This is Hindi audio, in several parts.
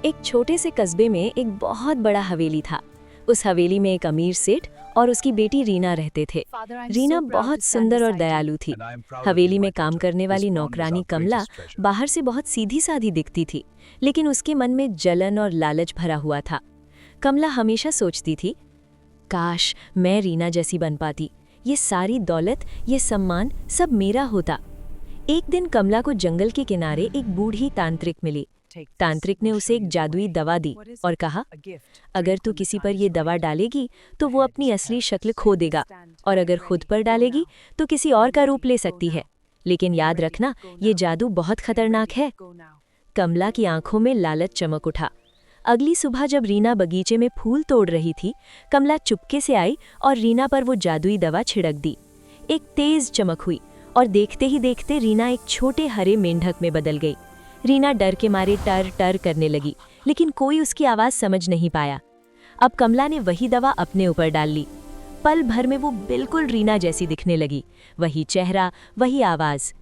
एक छोटे से कस्बे में एक बहुत बड़ा हवेली था। उस हवेली में एक अमीर सेठ और उसकी बेटी रीना रहते थे। रीना बहुत सुंदर और दयालु थी। हवेली में काम करने वाली नौकरानी कमला बाहर से बहुत सीधी साधी दिखती थी, लेकिन उसके मन में जलन और लालच भरा हुआ था। कमला हमेशा सोचती थी, काश मैं रीना जैसी बन पाती, ये सारी दौलत, ये सम्मान सब मेरा होता। एक दिन कमला को जंगल के किनारे एक बूढ़ी तांत्रिक मिली। तांत्रिक ने उसे एक जादुई दवा दी और कहा, अगर तू किसी पर ये दवा डालेगी तो वो अपनी असली शक्ल खो देगा, और अगर खुद पर डालेगी तो किसी और का रूप ले सकती है। लेकिन याद रखना, ये जादू बहुत खतरनाक है। कमला की आंखों में लालच चमक उठा। अगली सुबह जब रीना बगीचे में फूल तोड़ रही थी, कमला चुपके से आई और रीना पर वो जादुई दवा छिड़क दी। एक तेज चमक हुई और देखते ही देखते रीना एक छोटे हरे मेंढक में बदल गई। रीना डर के मारे टर टर करने लगी, लेकिन कोई उसकी आवाज समझ नहीं पाया। अब कमला ने वही दवा अपने ऊपर डाल ली। पल भर में वो बिल्कुल रीना जैसी दिखने लगी। वही चेहरा, वही आवाज।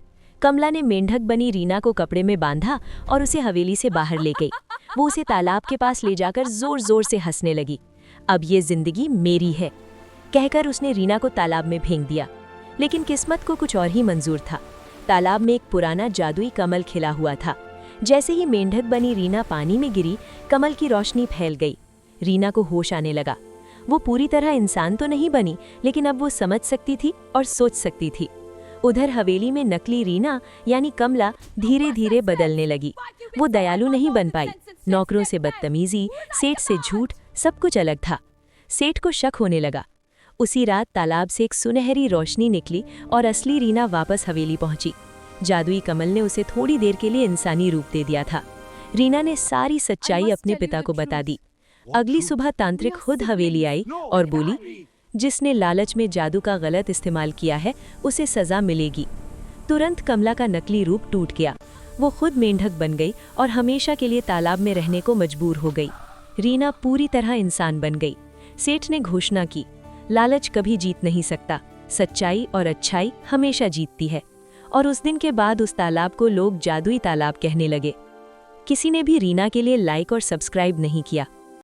कमला ने मेंढक बनी रीना को कपड़े में बांधा और उसे हवेली से बाहर ले गई। वो उसे तालाब के पास ले जाकर जोर जोर से हंसने लगी। अब ये जिंदगी मेरी है, कहकर उसने रीना को तालाब में फेंक दिया। लेकिन किस्मत को कुछ और ही मंजूर था। तालाब में एक पुराना जादुई कमल खिला हुआ था। जैसे ही मेंढक बनी रीना पानी में गिरी, कमल की रोशनी फैल गई। रीना को होश आने लगा। वो पूरी तरह इंसान तो नहीं बनी, लेकिन अब वो समझ सकती थी और सोच सकती थी। उधर हवेली में नकली रीना यानी कमला धीरे धीरे बदलने लगी। वो दयालु नहीं बन पाई। नौकरों से बदतमीजी, सेठ से झूठ, सब कुछ अलग था। सेठ को शक होने लगा। उसी रात तालाब से एक सुनहरी रोशनी निकली और असली रीना वापस हवेली पहुंची। जादुई कमल ने उसे थोड़ी देर के लिए इंसानी रूप दे दिया था। रीना ने सारी सच्चाई अपने पिता को बता दी। अगली सुबह तांत्रिक खुद हवेली आई और बोली, जिसने लालच में जादू का गलत इस्तेमाल किया है उसे सजा मिलेगी। तुरंत कमला का नकली रूप टूट गया। वो खुद मेंढक बन गई और हमेशा के लिए तालाब में रहने को मजबूर हो गई। रीना पूरी तरह इंसान बन गई। सेठ ने घोषणा की, लालच कभी जीत नहीं सकता, सच्चाई और अच्छाई हमेशा जीतती है। और उस दिन के बाद उस तालाब को लोग जादुई तालाब कहने लगे। किसी ने भी रीना के लिए लाइक और सब्सक्राइब नहीं किया।